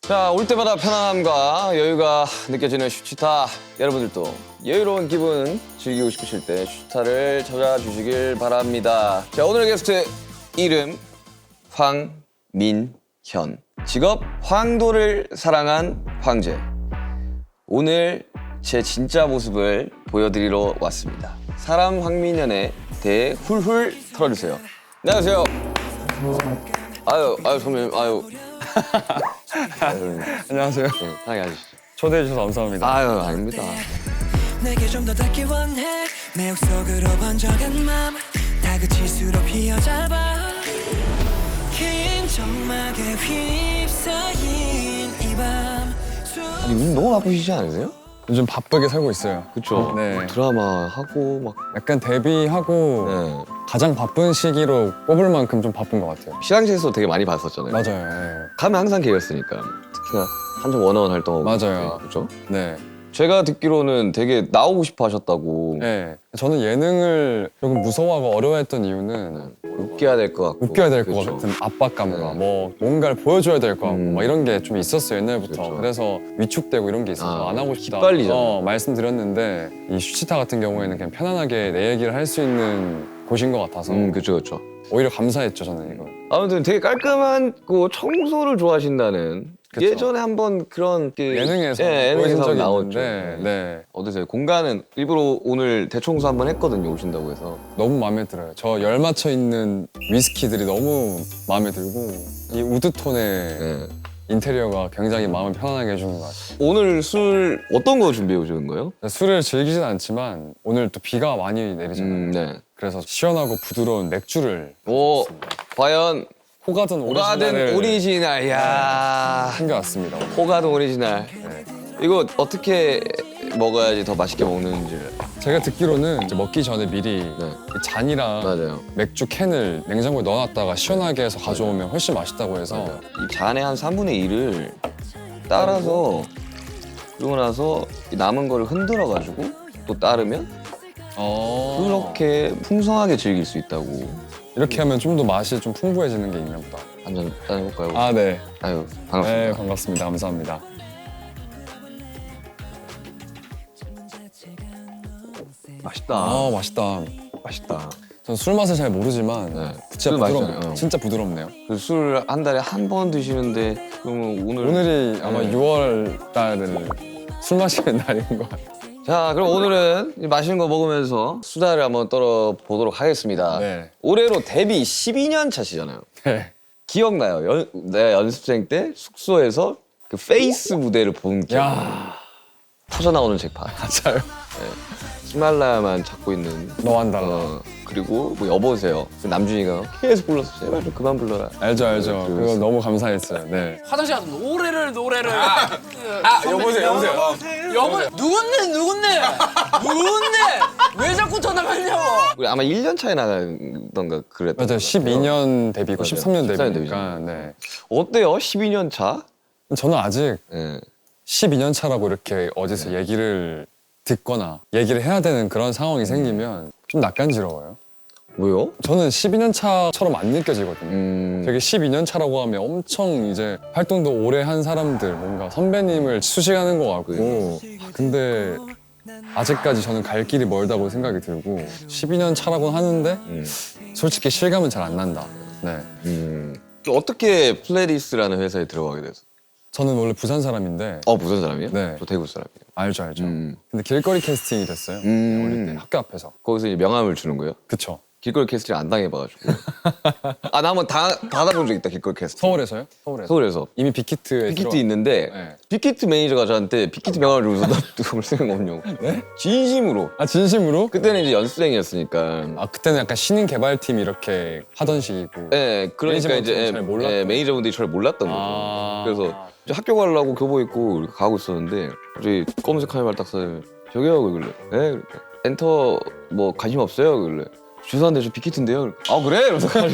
자, 올 때마다 편안함과 여유가 느껴지는 슈치타. 여러분들도 여유로운 기분 즐기고 싶으실 때 슈치타를 찾아주시길 바랍니다. 자, 오늘의 게스트 이름 황민현. 직업 황도를 사랑한 황제. 오늘 제 진짜 모습을 보여드리러 왔습니다. 사람 황민현에 대해 훌훌 털어주세요. 안녕하세요. 아유 선배님, 아유. 안녕하세요. 네, 편하게 하시죠. 초대해 주셔서 감사합니다. 아유, 아닙니다. 내게 좀 더 닿기 원해 내 속 속으로 번져간 맘 다그칠수록 휘어잡아 긴 점막에 휩싸인 이밤 아니, 요즘 너무 바쁘시지 않으세요? 요즘 바쁘게 살고 있어요. 그쵸? 네. 드라마 하고 막. 약간 데뷔하고 네. 가장 바쁜 시기로 꼽을 만큼 좀 바쁜 것 같아요. 시상식에서 되게 많이 봤었잖아요. 맞아요. 가면 항상 걔였으니까. 특히나 한참 원어원 활동하고. 맞아요. 그죠? 네. 제가 듣기로는 되게 나오고 싶어 하셨다고. 네. 저는 예능을 조금 무서워하고 어려워했던 이유는 웃겨야 될 것 같고. 웃겨야 될 것 그쵸? 같은 압박감과 네. 뭐 뭔가를 보여줘야 될 것 같고 막 이런 게 좀 있었어요 옛날부터. 그쵸. 그래서 위축되고 이런 게 있어서 아, 안 하고 싶다. 깃발리잖아요. 말씀드렸는데 이 슈치타 같은 경우에는 그냥 편안하게 내 얘기를 할 수 있는 곳인 것 같아서 그쵸, 그쵸. 오히려 감사했죠 저는 이거. 아무튼 되게 깔끔하고 청소를 좋아하신다는. 그쵸. 예전에 한번 그런 예능에서 예능에서 보여준 적이 나왔죠. 있는데 네. 어떠세요? 공간은 일부러 오늘 대청소 한번 했거든요. 오신다고 해서. 너무 마음에 들어요. 저 열 맞춰 있는 위스키들이 너무 마음에 들고 이 우드톤의 네. 인테리어가 굉장히 마음을 편안하게 해주는 것 같아요. 오늘 술 어떤 거 준비해 오시는 거예요? 술을 즐기진 않지만 오늘 또 비가 많이 내리잖아요. 네. 그래서 시원하고 부드러운 맥주를 오, 과연 호가든 호가든 오리지널을 오리지널. 야, 챙겨왔습니다. 오늘. 호가든 오리지널. 네. 이거 어떻게 먹어야지 더 맛있게 먹는지를. 제가 듣기로는 이제 먹기 전에 미리 네. 이 잔이랑 맞아요. 맥주 캔을 냉장고에 넣어놨다가 시원하게 해서 가져오면 훨씬 맛있다고 해서 이 잔의 한 3분의 1을 따라서 그러고 나서 이 남은 거를 흔들어 가지고 또 따르면 그렇게 풍성하게 즐길 수 있다고. 이렇게 하면 좀 더 맛이 좀 풍부해지는 게 있나 보다. 한잔 따해볼까요? 아, 네. 아유, 반갑습니다. 네, 반갑습니다. 감사합니다. 맛있다. 아, 맛있다. 맛있다. 전 술 맛을 잘 모르지만 네. 진짜 술 부드럽네요. 맛있잖아요. 진짜 부드럽네요. 술 한 달에 한 번 드시는데 그러면 오늘이 아마 네. 6월 달을 술 마시는 날인 것 같아요. 자, 그럼 오늘은 이 맛있는 거 먹으면서 수다를 한번 떨어보도록 하겠습니다. 네. 올해로 데뷔 12년 차시잖아요. 네. 기억나요? 내 연습생 때 숙소에서 그 페이스 무대를 본 기억. 야, 터져나오는 잭팟. 맞아요. 히말라야만 찾고 있는. 너만 달라. 그리고 뭐 여보세요. 그 남준이가 계속 불렀어. 제발 좀 그만 불러라. 알죠, 알죠. 네, 그거 너무 감사했어요. 네. 화장실 가서 노래를 여보세요. 여보 누군데 왜 자꾸 전화하냐고. 우리 아마 1년 차이 나던가 그랬던 맞아요. 것 같아요. 12년 데뷔고 맞아요. 13년 13년 데뷔니까. 네. 어때요? 12년 차? 저는 아직 네. 12년 차라고 이렇게 어디서 얘기를 듣거나 얘기를 해야 되는 그런 상황이 생기면 좀 낯간지러워요. 왜요? 저는 12년 차처럼 안 느껴지거든요. 되게 12년 차라고 하면 엄청 이제 활동도 오래 한 사람들, 뭔가 선배님을 수식하는 것 같고. 근데 아직까지 저는 갈 길이 멀다고 생각이 들고 12년 차라고 하는데 솔직히 실감은 잘 안 난다. 네. 어떻게 플레디스라는 회사에 들어가게 돼서? 저는 원래 부산 사람인데 부산 사람이에요? 네. 저 대구 사람이에요. 알죠. 근데 길거리 캐스팅이 됐어요. 어릴 때 학교 앞에서. 거기서 이제 명함을 주는 거예요? 그쵸. 길거리 캐스팅 안 당해봐가지고. 나 한번 받아본 적 있다, 길거리 캐스팅. 서울에서요? 서울에서. 서울에서. 이미 빅히트에 빅히트 있는데 네. 빅히트 매니저가 저한테 빅히트 명함을 주면서 나 누구 볼 생각 없냐고. 네? 진심으로. 아 진심으로? 그때는 이제 연습생이었으니까. 아 그때는 약간 신인 개발팀 이렇게 하던 시기고. 네, 그러니까 매니저분들은 이제 잘 몰랐던 매니저분들이 저를 몰랐던 거죠. 아. 그래서 이제 학교 가려고 교복 입고 이렇게 가고 있었는데 갑자기 검은색 카메라 딱 써요. 저기요, 그래. 네, 그래. 엔터 뭐 관심 없어요, 그래. 죄송한데 저 빅히트인데요. 아 그래? 이러면서 그냥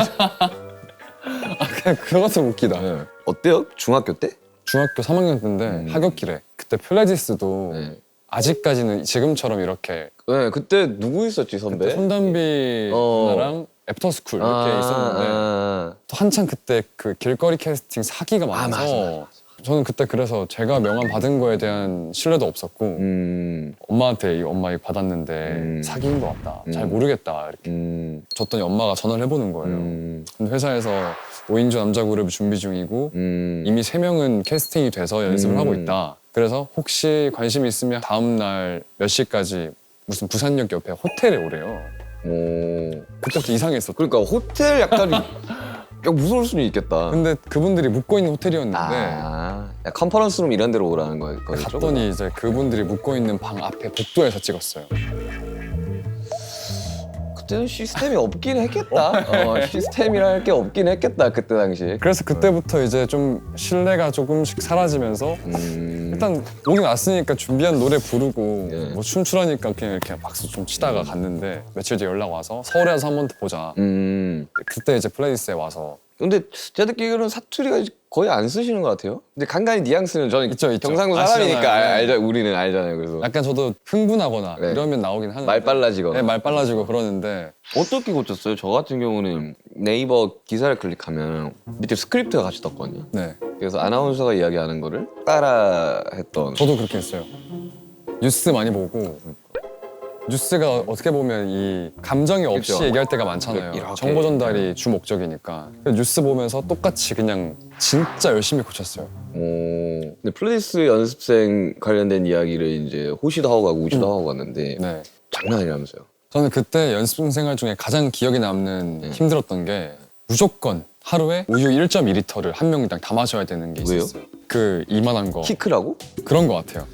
그거 같으면 웃기다. 네. 어때요? 중학교 때? 중학교 3학년 때인데 하굣길에 그때 플레디스도 네. 아직까지는 지금처럼 이렇게 네, 그때 누구 있었지 선배? 손담비 누나랑 애프터스쿨 이렇게 있었는데 또 한창 그때 그 길거리 캐스팅 사기가 많아서 맞아. 저는 그때 그래서 제가 명함 받은 거에 대한 신뢰도 없었고 엄마한테 엄마 이거 받았는데 사기인 것 같다. 잘 모르겠다 이렇게 줬더니 엄마가 전화를 해보는 거예요. 근데 회사에서 5인조 남자 그룹 준비 중이고 이미 3명은 캐스팅이 돼서 연습을 하고 있다. 그래서 혹시 관심 있으면 다음 날 몇 시까지 무슨 부산역 옆에 호텔에 오래요. 오. 그때부터 이상했어. 그러니까 호텔 약간 무서울 수는 있겠다. 근데 그분들이 묵고 있는 호텔이었는데 아, 야, 컨퍼런스룸 이런 데로 오라는 거겠죠? 갔더니 이제 그분들이 묵고 있는 방 앞에 복도에서 찍었어요. 그때는 시스템이 없긴 했겠다. 시스템이랄 게 없긴 했겠다 그때 당시. 그래서 그때부터 이제 좀 신뢰가 조금씩 사라지면서 일단 오긴 왔으니까 준비한 노래 부르고 예. 뭐 춤추라니까 그냥 이렇게 박수 좀 치다가 갔는데 며칠 뒤에 연락 와서 서울에 와서 한 번 더 보자. 그때 이제 플레이스에 와서 근데 제가 듣기로는 사투리가 거의 안 쓰시는 것 같아요. 근데 간간히 뉘앙스는 저는 있죠. 경상도 사람이니까 아시잖아요. 우리는 알잖아요. 그래서 약간 저도 흥분하거나 네. 이러면 나오긴 하는데 말 빨라지거나. 네, 말 빨라지고 그러는데 어떻게 고쳤어요? 저 같은 경우는 네이버 기사를 클릭하면 밑에 스크립트가 같이 떴거든요. 네 그래서 아나운서가 이야기하는 거를 따라 했던. 저도 그렇게 했어요. 뉴스 많이 보고 뉴스가 어떻게 보면 이 감정이 없이 그쵸. 얘기할 때가 많잖아요. 이렇게. 정보 전달이 주 목적이니까. 그래서 뉴스 보면서 똑같이 그냥 진짜 열심히 고쳤어요. 근데 플레이스 연습생 관련된 이야기를 이제 호시도 하고 가고 우시도 하고 갔는데 네. 장난 아니라면서요. 저는 그때 연습생 생활 중에 가장 기억에 남는 힘들었던 게 무조건 하루에 우유 1.2리터를 한 명당 다 마셔야 되는 게 왜요? 있었어요. 그 이만한 거. 키크라고? 그런 거 같아요.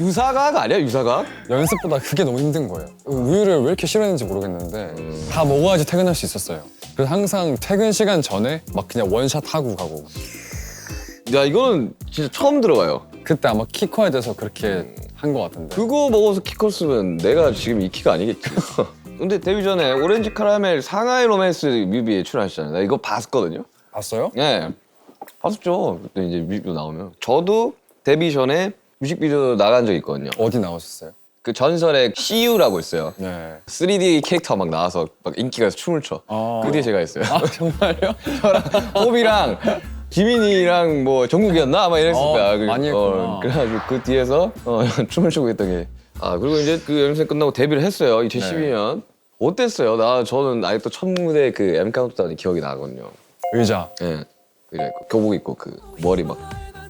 유사각 아니야 유사각? 연습보다 그게 너무 힘든 거예요. 우유를 왜 이렇게 싫어했는지 모르겠는데 다 먹어야지 퇴근할 수 있었어요. 그래서 항상 퇴근 시간 전에 막 그냥 원샷 하고 가고. 야 이거는 진짜 처음 들어봐요. 그때 아마 키 커야 돼서 그렇게 한 것 같은데. 그거 먹어서 키 컸으면 내가 지금 이 키가 아니겠지. 근데 데뷔 전에 오렌지 카라멜 상하이 로맨스 뮤비에 출연하셨잖아요. 나 이거 봤거든요. 봤어요? 예. 봤었죠. 그때 이제 뮤비도 나오면. 저도 데뷔 전에 뮤직비디오 나간 적 있거든요. 어디 나오셨어요? 그 전설의 CU라고 있어요. 네. 3D 캐릭터 막 나와서 막 인기가 춤을 춰. 아. 그 뒤에 제가 있어요. 아 정말요? 호비랑 지민이랑 뭐 정국이었나 아마 이랬을 거야. 많이 했구나. 그래가지고 그 뒤에서 춤을 추고 있던 게. 아 그리고 이제 그 연습생 끝나고 데뷔를 했어요. 2012년. 어땠어요? 저는 아직도 첫 무대 그 M 카운트다운이 기억이 나거든요. 의자. 예. 그래 교복 입고 그 머리 막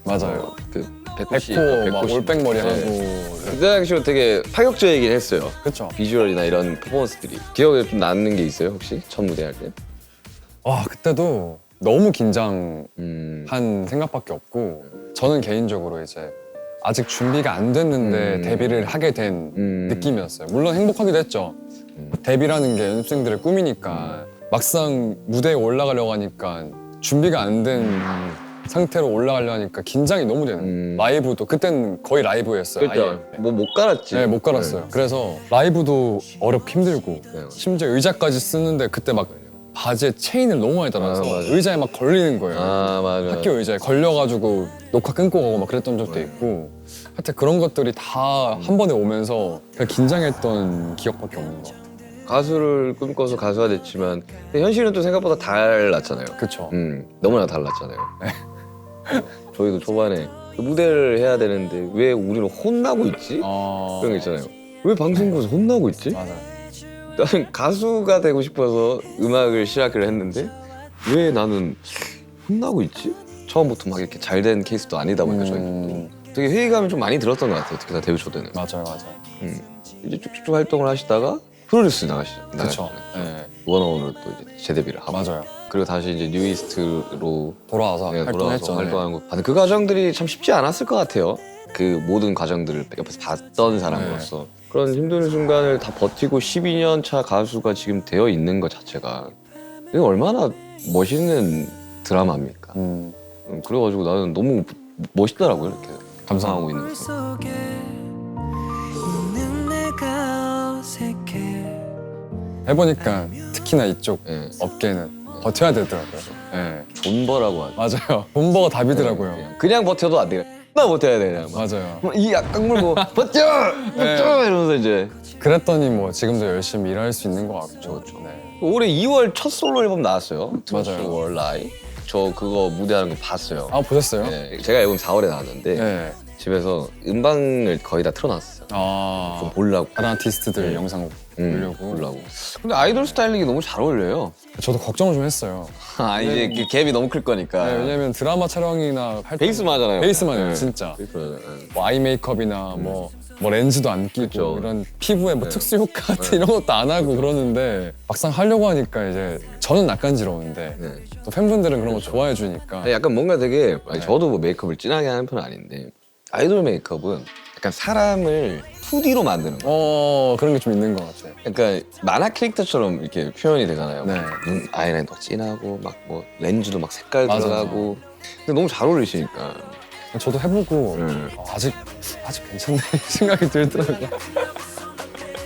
맞아요. 그 백호 막 올백머리 하고. 그때 당시로 되게 파격적이긴 했어요. 그렇죠. 비주얼이나 이런 퍼포먼스들이. 기억에 좀 남는 게 있어요 혹시? 첫 무대 할 때? 와 그때도 너무 긴장한 음. 생각밖에 없고 저는 개인적으로 이제 아직 준비가 안 됐는데 데뷔를 하게 된 느낌이었어요. 물론 행복하기도 했죠. 데뷔라는 게 연습생들의 꿈이니까 막상 무대에 올라가려고 하니까 준비가 안 된 상태로 올라가려 하니까 긴장이 너무 되는 거예요. 라이브도 그때는 거의 라이브였어요. 그렇죠. 아예. 뭐 못 갈았지. 네, 못 갈았어요. 그래서 라이브도 어렵고 힘들고 네. 심지어 의자까지 쓰는데 그때 막 바지에 체인을 너무 많이 달아서 아, 맞아. 의자에 막 걸리는 거예요. 아 맞아. 학교 의자에 걸려가지고 녹화 끊고 가고 막 그랬던 적도 있고 하여튼 그런 것들이 다 한 번에 오면서 그냥 긴장했던 기억밖에 없는 것 같아요. 가수를 꿈꿔서 가수가 됐지만 근데 현실은 또 생각보다 달랐잖아요. 그쵸. 너무나 달랐잖아요. 저희도 초반에 무대를 해야 되는데 왜 우리는 혼나고 있지? 그런 거 있잖아요. 왜 방송국에서 혼나고 있지? 맞아요. 나는 가수가 되고 싶어서 음악을 시작을 했는데 왜 나는 혼나고 있지? 처음부터 막 이렇게 잘 된 케이스도 아니다 보니까 저희도 되게 회의감이 좀 많이 들었던 것 같아요. 특히 나 데뷔 초 때는. 맞아요. 이제 쭉쭉쭉 활동을 하시다가 프로듀스 나가시죠. 그쵸. 네. 원어원으로 또 이제 재데뷔를 하고 맞아요. 그리고 다시 이제 뉴이스트로 돌아와서 돌아와서 활동했죠. 활동한 거. 아, 그 과정들이 참 쉽지 않았을 것 같아요. 그 모든 과정들을 옆에서 봤던 사람으로서 그런 힘든 순간을 다 버티고 12년 차 가수가 지금 되어 있는 것 자체가 이게 얼마나 멋있는 드라마입니까? 그래가지고 나는 너무 멋있더라고요. 이렇게 감상하고 있는 거. 속에 있는 내가 어색해 해보니까 특히나 이쪽 예. 업계는 버텨야 되더라고요. 네. 존버라고 하죠. 맞아요. 본버가 답이더라고요. 그냥 버텨도 안 돼요. 나 버텨야 돼. 그냥. 맞아요. 이 악강 물고 버텨! 버텨! 이러면서 이제 그랬더니 뭐 지금도 열심히 일할 수 있는 것 같고. 그렇죠. 네. 올해 2월 첫 솔로 앨범 나왔어요. 맞아요. 월 라이. 저 그거 무대하는 거 봤어요. 아 보셨어요? 네, 제가 앨범 4월에 나왔는데 네. 집에서 음방을 거의 다 틀어놨어요. 아 좀 보려고. 다른 아티스트들 네. 영상 보려고. 보려고. 근데 아이돌 스타일링이 너무 잘 어울려요. 저도 걱정을 좀 했어요. 아 이제 그 갭이 너무 클 거니까. 네, 왜냐면 드라마 촬영이나 활동 베이스만 하잖아요. 베이스만 해요, 네. 진짜. 베이스만 하잖아요. 뭐 아이 메이크업이나 뭐 렌즈도 안 끼고 그쵸. 이런 피부에 뭐 특수 효과 같은 이런 것도 안 하고 그러는데 막상 하려고 하니까 이제 저는 낯간지러운데 네. 또 팬분들은 그런 거 좋아해 주니까 아니, 약간 뭔가 되게 아니, 네. 저도 뭐 메이크업을 진하게 하는 편은 아닌데 아이돌 메이크업은 약간 사람을 2D로 만드는 거. 그런 게 좀 있는 것 같아요. 그러니까 만화 캐릭터처럼 이렇게 표현이 되잖아요. 네. 눈 아이라인도 진하고 막 뭐 렌즈도 막 색깔 맞아요. 들어가고. 근데 너무 잘 어울리시니까. 저도 해보고 네. 아직 괜찮네 생각이 들더라고요.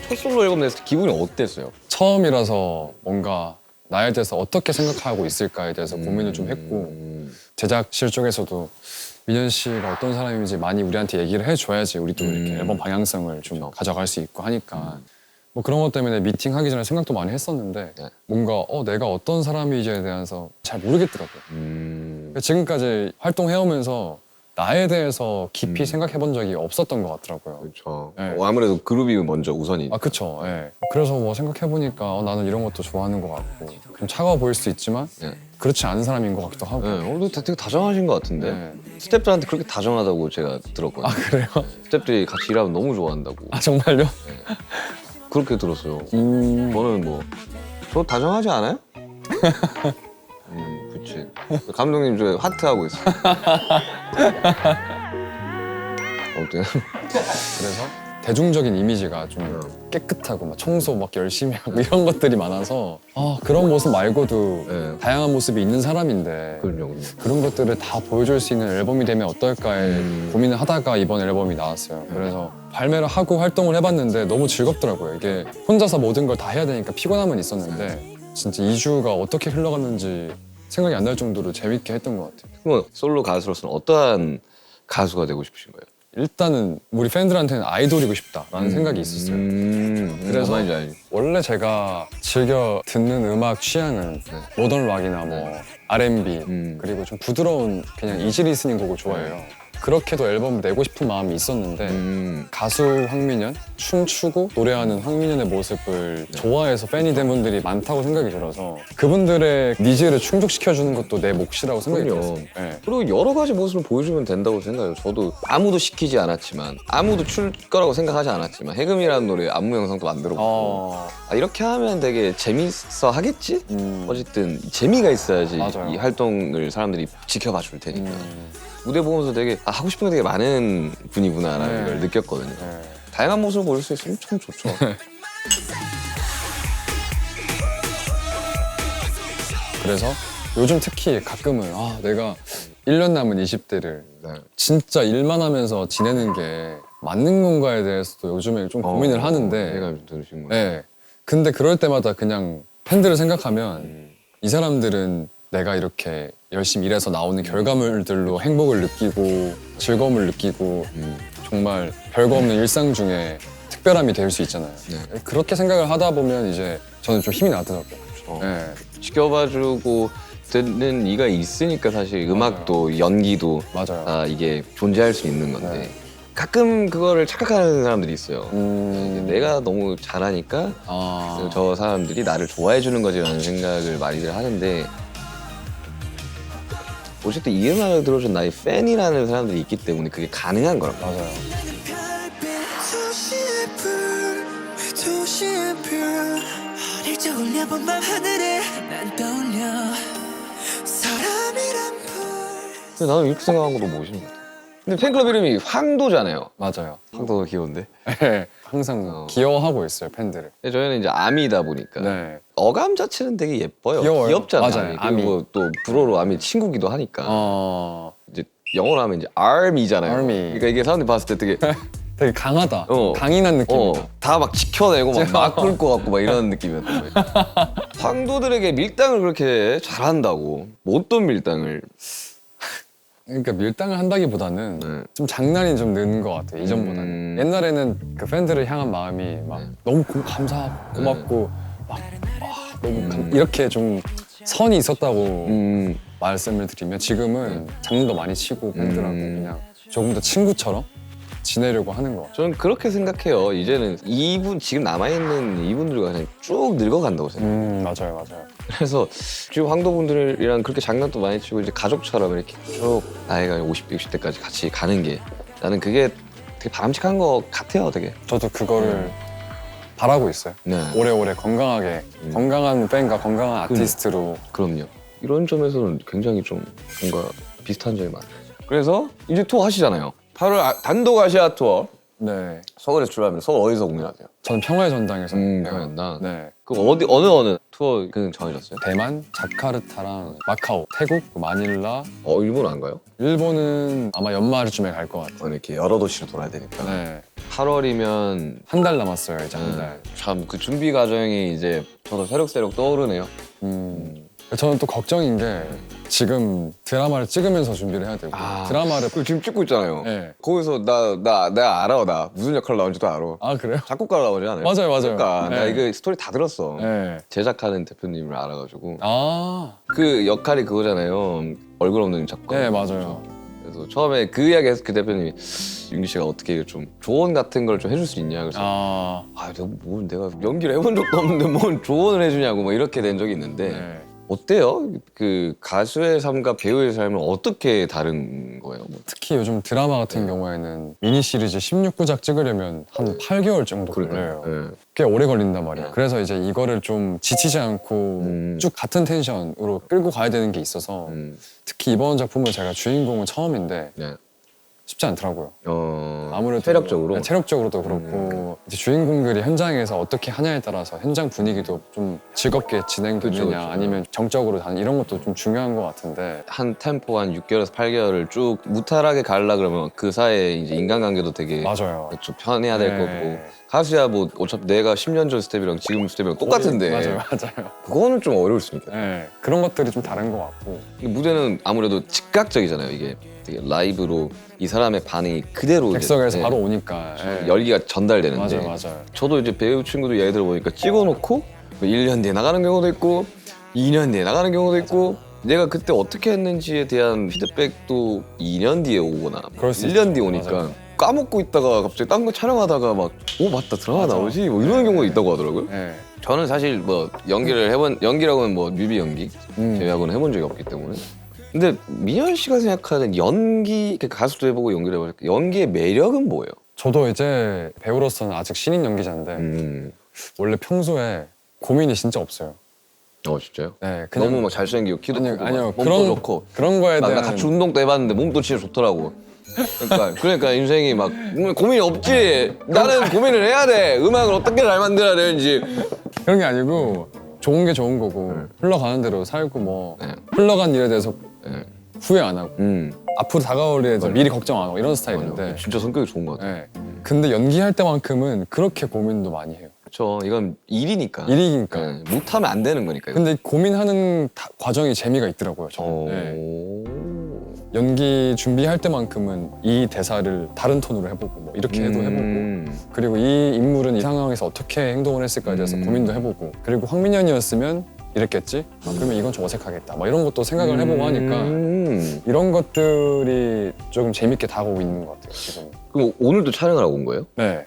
첫 솔로 앨범 냈을 때 기분이 어땠어요? 처음이라서 뭔가 나에 대해서 어떻게 생각하고 있을까에 대해서 고민을 좀 했고 제작실 쪽에서도 민현 씨가 어떤 사람인지 많이 우리한테 얘기를 해줘야지 우리도 이렇게 앨범 방향성을 좀 가져갈 수 있고 하니까 뭐 그런 것 때문에 미팅하기 전에 생각도 많이 했었는데 네. 뭔가 내가 어떤 사람인지에 대해서 잘 모르겠더라고요. 지금까지 활동해오면서 나에 대해서 깊이 생각해본 적이 없었던 것 같더라고요. 그렇죠. 네. 아무래도 그룹이 먼저 우선이. 아 그쵸. 예. 그래서 뭐 생각해보니까 나는 이런 것도 좋아하는 것 같고 좀 차가워 보일 수 있지만 네. 그렇지 않은 사람인 것 같기도 하고. 오늘 되게 다정하신 것 같은데. 네. 스태프들한테 그렇게 다정하다고 제가 들었거든요. 아 그래요? 스태프들이 같이 일하면 너무 좋아한다고. 아 정말요? 그렇게 들었어요. 음. 저는 뭐, 저 다정하지 않아요? 그치. 감독님 저 하트하고 있어요. 아무튼. 그래서 대중적인 이미지가 좀 깨끗하고 막 청소 막 열심히 하고 이런 것들이 많아서 그런 모습 말고도 네. 다양한 모습이 있는 사람인데 그럼요. 그런 것들을 다 보여줄 수 있는 앨범이 되면 어떨까에 고민을 하다가 이번 앨범이 나왔어요. 그래서 발매를 하고 활동을 해봤는데 너무 즐겁더라고요. 이게 혼자서 모든 걸 다 해야 되니까 피곤함은 있었는데 진짜 2주가 어떻게 흘러갔는지 생각이 안 날 정도로 재밌게 했던 것 같아요. 그럼 솔로 가수로서는 어떠한 가수가 되고 싶으신 거예요? 일단은 우리 팬들한테는 아이돌이고 싶다라는 생각이 있었어요. 그래서 말인지 알지. 원래 제가 즐겨 듣는 음악 취향은 모던 락이나 뭐 R&B 그리고 좀 부드러운 그냥 이지 리스닝 곡을 좋아해요. 그렇게도 앨범을 내고 싶은 마음이 있었는데 가수 황민현, 춤추고 노래하는 황민현의 모습을 좋아해서 팬이 된 분들이 많다고 생각이 들어서 그분들의 니즈를 충족시켜주는 것도 내 몫이라고 생각이 그럼요. 들었어요. 네. 그리고 여러 가지 모습을 보여주면 된다고 생각해요. 저도 아무도 시키지 않았지만, 아무도 출 거라고 생각하지 않았지만, 해금이라는 노래 안무 영상도 만들어보고 이렇게 하면 되게 재밌어 하겠지? 어쨌든 재미가 있어야지 맞아요. 이 활동을 사람들이 지켜봐 줄 테니까. 무대 보면서 되게 하고 싶은 게 되게 많은 분이구나라는 네. 걸 느꼈거든요. 네. 다양한 모습을 보여줄 수 있으면 참 좋죠. 그래서 요즘 특히 가끔은 내가 1년 남은 20대를 네. 진짜 일만 하면서 지내는 게 맞는 건가에 대해서도 요즘에 좀 고민을 하는데 내가 좀 들으신 거예요. 네. 근데 그럴 때마다 그냥 팬들을 생각하면 이 사람들은 내가 이렇게 열심히 일해서 나오는 결과물들로 행복을 느끼고 즐거움을 느끼고 정말 별거 없는 일상 중에 특별함이 될 수 있잖아요. 그렇게 생각을 하다 보면 이제 저는 좀 힘이 나더라고요. 네. 지켜봐주고 듣는 이가 있으니까 사실 음악도 연기도 맞아요. 다 이게 존재할 수 있는 건데 네. 가끔 그거를 착각하는 사람들이 있어요. 내가 너무 잘하니까 아. 저 사람들이 나를 좋아해 주는 거지라는 생각을 많이들 하는데 어쨌든 이 음악을 들어준 나의 팬이라는 사람들이 있기 때문에 그게 가능한 거란 말이에요. 맞아요. 도시의 불 도시의 별 어릴 적 올려본 밤 하늘에 난 떠올려 사람이란 불 근데 나는 이렇게 생각한 것도 멋있는 것 같아. 근데 팬클럽 이름이 황도잖아요. 맞아요. 황도가 귀여운데. 네. 항상 귀여워하고 있어요, 팬들을. 근데 저희는 이제 아미다 보니까 네. 어감 자체는 되게 예뻐요. 귀여워요. 귀엽잖아요. 맞아요, 그리고 또 불어로 아미 친구기도 하니까 어. 이제 영어로 하면 이제 army잖아요. army. 그러니까 이게 사람들이 봤을 때 되게 되게 강하다. 어. 강인한 느낌이다. 다 막 지켜내고 막 끌 것 같고 막 이런 느낌이었던 거예요. 황도들에게 밀당을 그렇게 잘한다고 뭐 어떤 밀당을 그러니까 밀당을 한다기보다는 네. 좀 장난이 좀 느는 것 같아요. 이전보다는. 옛날에는 그 팬들을 향한 마음이 막 너무 감사하고 고맙고 막 너무 이렇게 좀 선이 있었다고 음. 말씀을 드리면 지금은 장난도 많이 치고 팬들하고 그냥 조금 더 친구처럼 지내려고 하는 것 같아요. 저는 그렇게 생각해요. 이제는 이분 지금 남아있는 이분들과 그냥 쭉 늙어간다고 생각해요. 맞아요. 그래서 지금 황도분들이랑 그렇게 장난도 많이 치고 이제 가족처럼 이렇게 쭉 나이가 50, 60대까지 같이 가는 게 나는 그게 되게 바람직한 것 같아요, 되게. 저도 그거를 바라고 있어요. 네. 오래오래 건강하게 건강한 팬과 건강한 아티스트로 그럼요. 이런 점에서는 굉장히 좀 뭔가 비슷한 점이 많아요. 그래서 이제 투어 하시잖아요. 8월 단독 아시아 투어 네. 서울에서 출발하면 서울 어디서 공연하세요? 저는 평화의 전당에서 평화전당. 네. 그럼 어느 투어 그 정해졌어요? 대만, 자카르타랑 마카오, 태국, 마닐라, 일본 안 가요? 일본은 아마 연말쯤에 갈 것 같아요. 이렇게 여러 도시로 돌아야 되니까. 네. 8월이면 한 달 남았어요, 이제 한 달. 참 그 준비 과정이 이제 저도 새록새록 떠오르네요. 저는 또 걱정인 게 지금 드라마를 찍으면서 준비를 해야 되고 드라마를 그 지금 찍고 있잖아요. 네. 거기서 내가 알아. 나 무슨 역할 나온지도 알아. 아 그래요? 작곡가로 나오지 않아요? 맞아요. 그러니까 나 네. 이거 스토리 다 들었어. 네. 제작하는 대표님을 알아가지고 아, 그 역할이 그거잖아요. 얼굴 없는 작가. 네 맞아요. 그래서 처음에 그 이야기해서 그 대표님이 윤기 씨가 어떻게 좀 조언 같은 걸 좀 해줄 수 있냐 그래서 내가 연기를 해본 적도 없는데 뭔 조언을 해주냐고 뭐 이렇게 된 적이 있는데 네. 어때요? 그 가수의 삶과 배우의 삶은 어떻게 다른 거예요? 뭐. 특히 요즘 드라마 같은 경우에는 미니 시리즈 16부작 찍으려면 한 8개월 정도 걸려요. 네. 꽤 오래 걸린단 말이에요. 그래서 이제 이거를 좀 지치지 않고 쭉 같은 텐션으로 끌고 가야 되는 게 있어서 특히 이번 작품은 제가 주인공은 처음인데 네. 쉽지 않더라고요. 아무래도 체력적으로? 네, 체력적으로도 그렇고 이제 주인공들이 현장에서 어떻게 하냐에 따라서 현장 분위기도 좀 즐겁게 진행되느냐 그쵸. 아니면 정적으로 가는 이런 것도 좀 중요한 것 같은데 한 템포 한 6개월에서 8개월을 쭉 무탈하게 가려 그러면 그 사이에 이제 인간관계도 되게 맞아요. 좀 편해야 될 네. 거고 가수야 뭐 어차피 내가 10년 전 스텝이랑 지금 스텝이랑 똑같은데 맞아요. 그거는 좀 어려울 수 있겠다. 네, 그런 것들이 좀 다른 것 같고 무대는 아무래도 즉각적이잖아요. 이게 되게 라이브로 이 사람의 반응이 그대로 객석에서 이제, 바로 오니까 네. 열기가 전달되는데 맞아요. 저도 이제 배우 친구들 얘기 들어보니까 찍어놓고 뭐 1년 뒤에 나가는 경우도 있고 2년 뒤에 나가는 경우도 있고 내가 그때 어떻게 했는지에 대한 피드백도 2년 뒤에 오거나 그럴 수 1년 있죠. 뒤에 오니까 맞아요. 까먹고 있다가 갑자기 딴 거 촬영하다가 막 맞다 드라마 나오지 뭐 이런 경우가 있다고 하더라고요. 네. 저는 사실 뭐 연기라고는 뭐 뮤비 연기 제외하고는 해본 적이 없기 때문에. 근데 민현 씨가 생각하는 연기 가수도 해보고 연기를 해보니까 연기의 매력은 뭐예요? 저도 이제 배우로서는 아직 신인 연기자인데 원래 평소에 고민이 진짜 없어요. 진짜요? 네, 너무 막 잘생기고 키도 크고 아니요 몸도 좋고 그런 거에 나 대한 같이 운동도 해봤는데 몸도 진짜 좋더라고. 그러니까 인생이 막 고민이 없지. 나는 고민을 해야 돼. 음악을 어떻게 잘 만들어야 되는지. 그런 게 아니고 좋은 게 좋은 거고 흘러가는 대로 살고 뭐 네. 흘러간 일에 대해서 후회 안 하고 음. 앞으로 다가올 일에 대해서 미리 걱정 안 하고 이런 스타일인데 진짜 성격이 좋은 것 같아. 네. 근데 연기할 때만큼은 그렇게 고민도 많이 해요. 그렇죠. 이건 일이니까. 일이니까. 네, 못하면 안 되는 거니까. 근데 고민하는 과정이 재미가 있더라고요. 저는. 네. 연기 준비할 때만큼은 이 대사를 다른 톤으로 해보고 뭐 이렇게 해도 해보고 그리고 이 인물은 이 상황에서 어떻게 행동을 했을까에 대해서 고민도 해보고 그리고 황민현이었으면 이랬겠지? 그러면 이건 좀 어색하겠다. 막 이런 것도 생각을 해보고 하니까 이런 것들이 조금 재밌게 다가오고 있는 것 같아요. 지금. 그럼 오늘도 촬영을 하고 온 거예요? 네.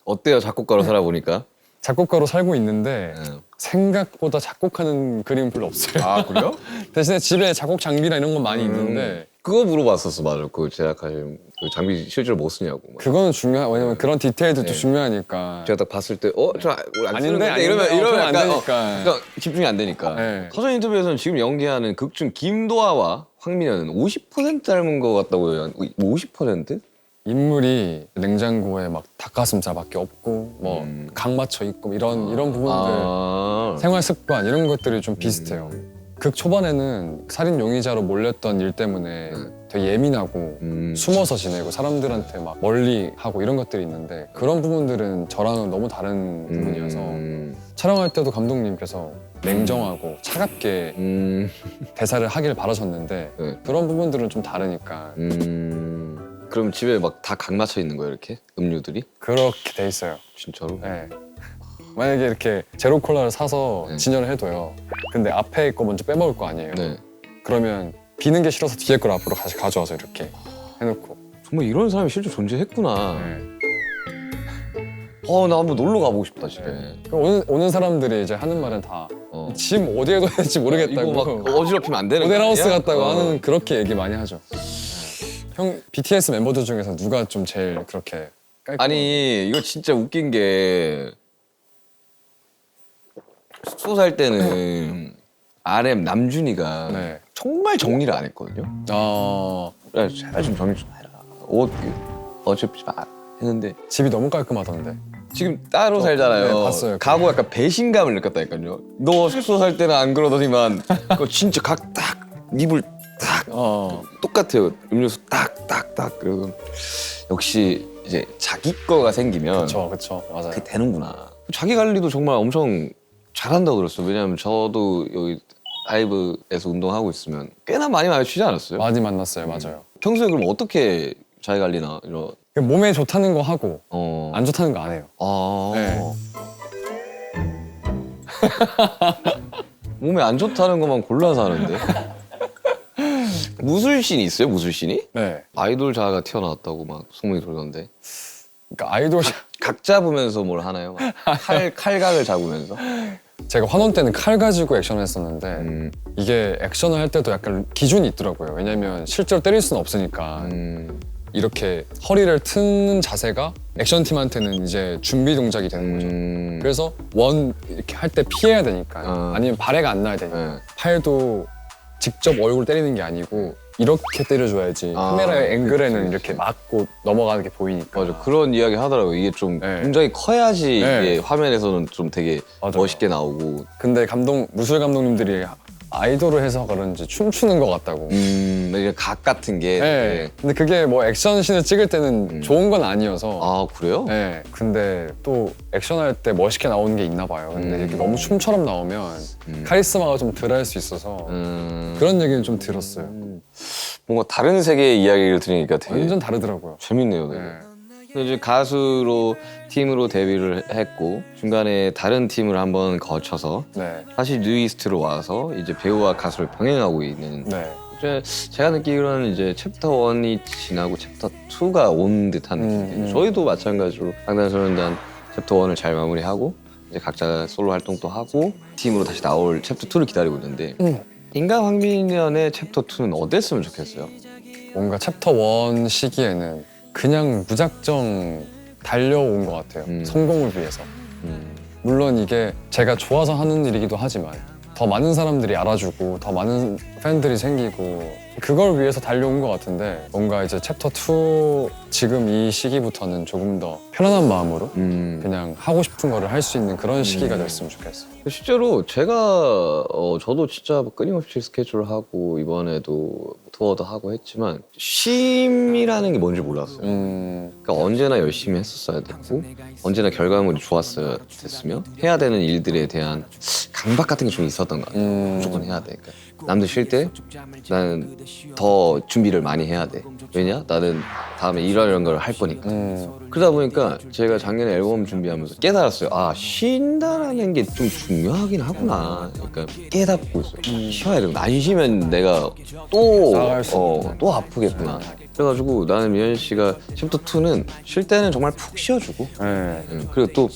어때요? 작곡가로 살아보니까? 작곡가로 살고 있는데 네. 생각보다 작곡하는 그림은 별로 없어요. 아 그래요? 대신에 집에 작곡 장비나 이런 건 많이 있는데 그거 물어봤었어. 맞아. 그 제작하신 그 장비 실제로 못 쓰냐고. 막. 그거는 왜냐면 그런 디테일들도 네. 중요하니까. 제가 딱 봤을 때 저 원래 안 쓰는 아닌데, 건데 이러면 그러면 안 약간 되니까. 그러니까 집중이 안 되니까. 네. 사전 인터뷰에서는 지금 연기하는 극중 김도아와 황민현은 50% 닮은 것 같다고요. 50%? 인물이 냉장고에 막 닭가슴살밖에 없고 뭐 각 맞춰 있고 이런 부분들 아. 생활 습관 이런 것들이 좀 비슷해요. 극 초반에는 살인 용의자로 몰렸던 일 때문에 되게 예민하고 숨어서 지내고 사람들한테 막 멀리 하고 이런 것들이 있는데 그런 부분들은 저랑은 너무 다른 부분이어서 촬영할 때도 감독님께서 냉정하고 차갑게 대사를 하길 바라셨는데 네. 그런 부분들은 좀 다르니까 그럼 집에 막 다 각 맞춰 있는 거예요, 이렇게? 음료들이? 그렇게 돼 있어요. 진짜로? 네. 만약에 이렇게 제로 콜라를 사서 진열을 해둬요. 근데 앞에 거 먼저 빼먹을 거 아니에요. 네. 그러면 비는 게 싫어서 뒤에 걸 앞으로 다시 가져와서 이렇게 해놓고. 정말 이런 사람이 실제 존재했구나. 네. 나 한번 놀러 가보고 싶다 집에. 오는 사람들이 이제 하는 말은 다 어. 짐 어디에 둬야 될지 모르겠다고. 이거 막 어지럽히면 안 되는 거 모델하우스 아니야? 같다고 어. 하는 그렇게 얘기 많이 하죠. 형 BTS 멤버들 중에서 누가 좀 제일 그렇게 깔끔? 아니 이거 진짜 웃긴 게 숙소 살 때는 RM 남준이가 네. 정말 정리를 안 했거든요. 그래 제발 좀 정리 좀 해라. 옷 어차피 마 했는데 집이 너무 깔끔하던데. 지금 따로 살잖아요. 네, 봤어요. 가고 약간 배신감을 느꼈다니까요. 너 숙소 살 때는 안 그러더니만 그거 진짜 각 딱 이불 딱 똑같아요. 음료수 딱딱딱 그리고 역시 이제 자기 거가 생기면 그쵸 맞아요. 그게 되는구나. 자기 관리도 정말 엄청 잘한다고 들었어요. 왜냐하면 저도 여기 라이브에서 운동하고 있으면 꽤나 많이 마주치지 않았어요? 많이 만났어요. 맞아요. 평소에 그럼 어떻게 자기 관리나 이런 몸에 좋다는 거 하고 어. 안 좋다는 거 안 해요. 네. 몸에 안 좋다는 것만 골라서 하는데. 무술신이 있어요? 무술신이? 네. 아이돌 자아가 튀어나왔다고 막 소문이 돌던데. 그러니까 아이돌 각 잡으면서 뭘 하나요? 막 칼각을 잡으면서? 제가 환원 때는 칼 가지고 액션을 했었는데 이게 액션을 할 때도 약간 기준이 있더라고요. 왜냐면 실제로 때릴 수는 없으니까 이렇게 허리를 트는 자세가 액션팀한테는 이제 준비 동작이 되는 거죠. 그래서 원 이렇게 할 때 피해야 되니까 아니면 발해가 안 나야 되니까 팔도 직접 얼굴 때리는 게 아니고 이렇게 때려줘야지 카메라의 앵글에는 이렇게 맞고 넘어가는 게 보이니까. 맞아. 그런 이야기 하더라고요. 이게 좀 네. 동작이 커야지 네. 이게 화면에서는 좀 되게 맞아요. 멋있게 나오고. 근데 무술 감독님들이 아이돌을 해서 그런지 춤추는 것 같다고. 이게 각 같은 게. 네. 근데 그게 뭐 액션씬을 찍을 때는 좋은 건 아니어서. 아 그래요? 네. 근데 또 액션할 때 멋있게 나오는 게 있나 봐요. 근데 이렇게 너무 춤처럼 나오면 카리스마가 좀 덜할 수 있어서 그런 얘기는 좀 들었어요. 뭔가 다른 세계의 이야기를 들으니까 되게 완전 다르더라고요. 재밌네요. 되게. 네. 근데 이제 가수로 팀으로 데뷔를 했고 중간에 다른 팀을 한번 거쳐서 네. 다시 뉴이스트로 와서 이제 배우와 가수를 병행하고 있는. 네. 제가 느끼기로는 이제 챕터 1이 지나고 챕터 2가 온 듯한 느낌이에요. 저희도 마찬가지로 방탄소년단 챕터 1을 잘 마무리하고 이제 각자 솔로 활동도 하고 팀으로 다시 나올 챕터 2를 기다리고 있는데 인간 황민연의 챕터 2는 어땠으면 좋겠어요? 뭔가 챕터 1 시기에는 그냥 무작정 달려온 것 같아요. 성공을 위해서. 물론 이게 제가 좋아서 하는 일이기도 하지만 더 많은 사람들이 알아주고 더 많은 팬들이 생기고 그걸 위해서 달려온 것 같은데 뭔가 이제 챕터 2 지금 이 시기부터는 조금 더 편안한 마음으로 그냥 하고 싶은 거를 할 수 있는 그런 시기가 됐으면 좋겠어요. 실제로 제가 저도 진짜 끊임없이 스케줄을 하고 이번에도 투어도 하고 했지만 쉼이라는 게 뭔지 몰랐어요. 그러니까 언제나 열심히 했었어야 됐고 언제나 결과물이 좋았어야 됐으며 해야 되는 일들에 대한 강박 같은 게 좀 있었던 것 같아요. 무조건 해야 돼. 그러니까 남들 쉴 때 나는 더 준비를 많이 해야 돼. 왜냐? 나는 다음에 이런 걸 할 거니까. 그러다 보니까 제가 작년에 앨범 준비하면서 깨달았어요. 아, 쉰다라는 게 좀 중요하긴 하구나. 그러니까 깨닫고 있어요. 쉬어야 되고 안 쉬면 내가 또 아프겠구나. 그래가지고 나는 미연 씨가 챕터 2는 쉴 때는 정말 푹 쉬어주고 네. 그리고 또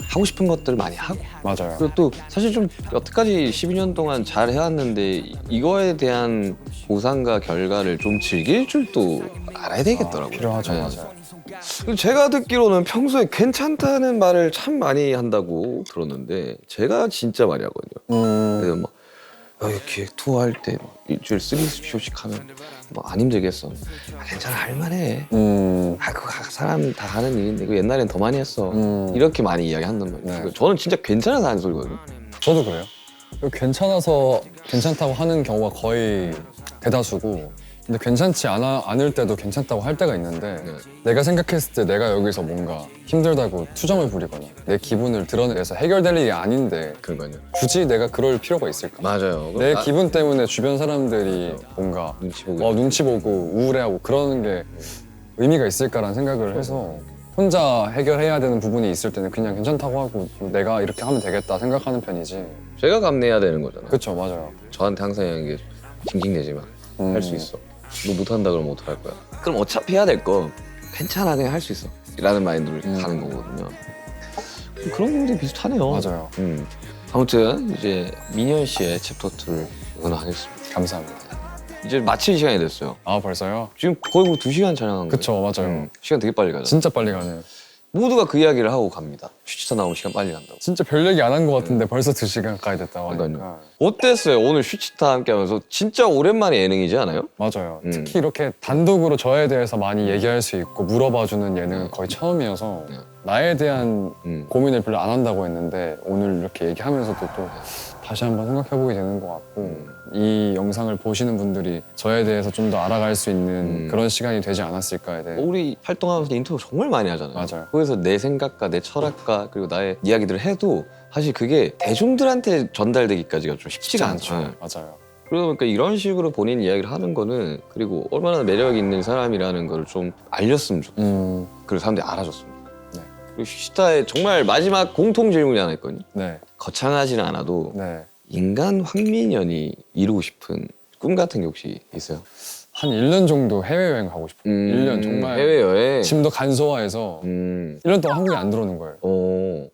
하고 싶은 것들 많이 하고 맞아요. 그리고 또 사실 좀 여태까지 12년 동안 잘 해왔는데 이거에 대한 보상과 결과를 좀 즐길 줄도 알아야 되겠더라고요. 필요하죠. 네. 맞아요. 그리고 제가 듣기로는 평소에 괜찮다는 말을 참 많이 한다고 들었는데 제가 진짜 많이 하거든요. 그래서 막 기획 투어 할 때 일주일 3쇼씩 하면 안 힘들겠어. 괜찮아 할만해. 그거 사람 다 하는 일인데 그 옛날엔 더 많이 했어. 이렇게 많이 이야기한단 말이에요. 네. 저는 진짜 괜찮아서 하는 소리거든요. 저도 그래요. 괜찮아서 괜찮다고 하는 경우가 거의 대다수고 근데 괜찮지 않을 때도 괜찮다고 할 때가 있는데 내가 생각했을 때 내가 여기서 뭔가 힘들다고 투정을 부리거나 내 기분을 드러내서 해결될 일이 아닌데 그러니까요. 굳이 내가 그럴 필요가 있을까? 맞아요. 내 기분 때문에 주변 사람들이 뭔가 눈치 보고 눈치 보고 우울해하고 그러는 게 의미가 있을까라는 생각을 해서 혼자 해결해야 되는 부분이 있을 때는 그냥 괜찮다고 하고 내가 이렇게 하면 되겠다 생각하는 편이지. 제가 감내해야 되는 거잖아. 그쵸, 맞아요. 저한테 항상 하는 게 징징대지 마. 할 수 있어. 너 못한다 그러면 어떡할 거야? 그럼 어차피 해야 될 거 괜찮아 그냥 할 수 있어. 라는 마인드로 가는 거거든요. 그런 부분이 비슷하네요. 맞아요. 아무튼 이제 민현 씨의 챕터 2를 응원하겠습니다. 감사합니다. 이제 마칠 시간이 됐어요. 아, 벌써요? 지금 거의 뭐 2시간 촬영한 거예요. 그쵸, 맞아요. 시간 되게 빨리 가죠. 진짜 빨리 가네요. 모두가 그 이야기를 하고 갑니다. 슈치타 나오면 시간 빨리 간다고. 진짜 별 얘기 안 한 것 같은데 벌써 2시간 가야 됐다고 하니까. 그러니까요. 어땠어요? 오늘 슈치타 함께 하면서 진짜 오랜만에 예능이지 않아요? 맞아요. 특히 이렇게 단독으로 저에 대해서 많이 얘기할 수 있고 물어봐주는 예능은 거의 처음이어서 나에 대한 고민을 별로 안 한다고 했는데 오늘 이렇게 얘기하면서도 또 다시 한번 생각해보게 되는 것 같고 이 영상을 보시는 분들이 저에 대해서 좀 더 알아갈 수 있는 그런 시간이 되지 않았을까에 대해. 우리 활동하면서 인터뷰 정말 많이 하잖아요. 맞아요. 거기서 내 생각과 내 철학과 그리고 나의 이야기들을 해도 사실 그게 대중들한테 전달되기까지가 좀 쉽지가 않죠. 네. 맞아요. 그러다 보니까 이런 식으로 본인 이야기를 하는 거는 그리고 얼마나 매력 있는 사람이라는 걸 좀 알렸으면 좋겠어요. 그리고 사람들이 알아줬으면 좋겠어요. 네. 그리고 슈치타의 정말 마지막 공통 질문이 하나 있거든요. 네. 거창하지는 않아도 네. 인간 황민현이 이루고 싶은 꿈 같은 게 혹시 있어요? 한 1년 정도 해외여행 가고 싶어요. 1년 정말 해외여행. 짐도 간소화해서 1년 동안 한국에 안 들어오는 거예요.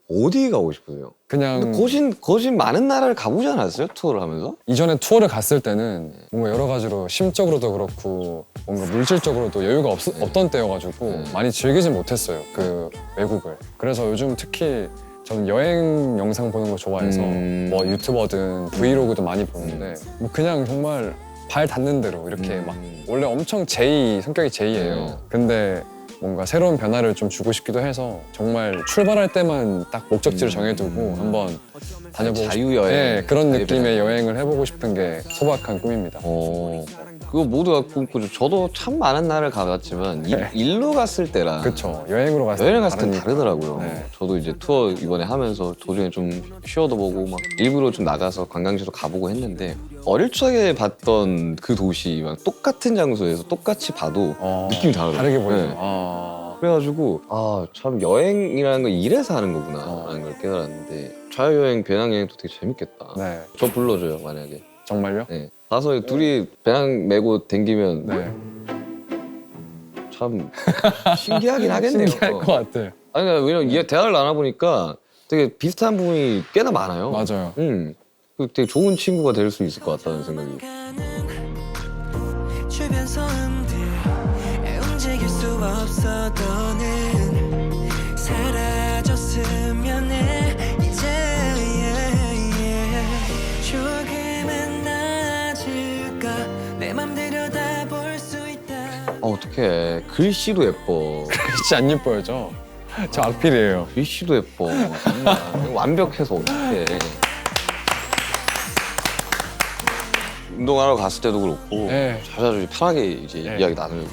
어디 가고 싶으세요? 그냥 근데 거진 많은 나라를 가보지 않았어요? 투어를 하면서? 이전에 투어를 갔을 때는 뭔가 여러 가지로 심적으로도 그렇고 뭔가 물질적으로도 여유가 없던 때여가지고 많이 즐기진 못했어요. 그 외국을. 그래서 요즘 특히 저는 여행 영상 보는 거 좋아해서 뭐 유튜버든 브이로그도 많이 보는데 뭐 그냥 정말 발 닿는 대로 이렇게 막 원래 엄청 성격이 제이예요. 근데 뭔가 새로운 변화를 좀 주고 싶기도 해서 정말 출발할 때만 딱 목적지를 정해두고 한번 다녀보고 자유여행. 네, 그런 느낌의 자유여행. 여행을 해보고 싶은 게 소박한 꿈입니다. 그거 모두가 꿈꾸죠. 저도 참 많은 나라를 가봤지만 일로 갔을 때랑 그렇죠. 여행으로 갔을 여행을 갔을 땐 다르니까. 다르더라고요. 네. 저도 이제 투어 이번에 하면서 도중에 좀 쉬어도 보고 막 일부러 좀 나가서 관광지도 가보고 했는데 어릴 적에 봤던 그 도시랑 똑같은 장소에서 똑같이 봐도 느낌이 다르더라고요. 다르게 보이죠. 네. 그래가지고 참 여행이라는 건 이래서 하는 거구나라는 걸 깨달았는데 자유여행, 배낭여행도 되게 재밌겠다. 네. 저 불러줘요 만약에. 정말요? 네. 가서 둘이 배낭 메고 댕기면 네. 참 신기하긴 하겠네요. 신기할 것 같아요. 아니 왜냐면 이 대화를 나눠보니까 되게 비슷한 부분이 꽤나 많아요. 맞아요. 되게 좋은 친구가 될 수 있을 것 같다는 생각이. 주변 소음들 움직일 수 없어 너는 사라졌으면 해 이제 조금은 나아질까 내 맘대로 다 볼 수 있다. 어떡해. 글씨도 예뻐. 글씨 안 예뻐요, 저. 저 악필이에요. 글씨도 예뻐. 정말 완벽해서 어떡해. 운동하러 갔을 때도 그렇고 네. 자주 편하게 이제 네. 이야기 나누고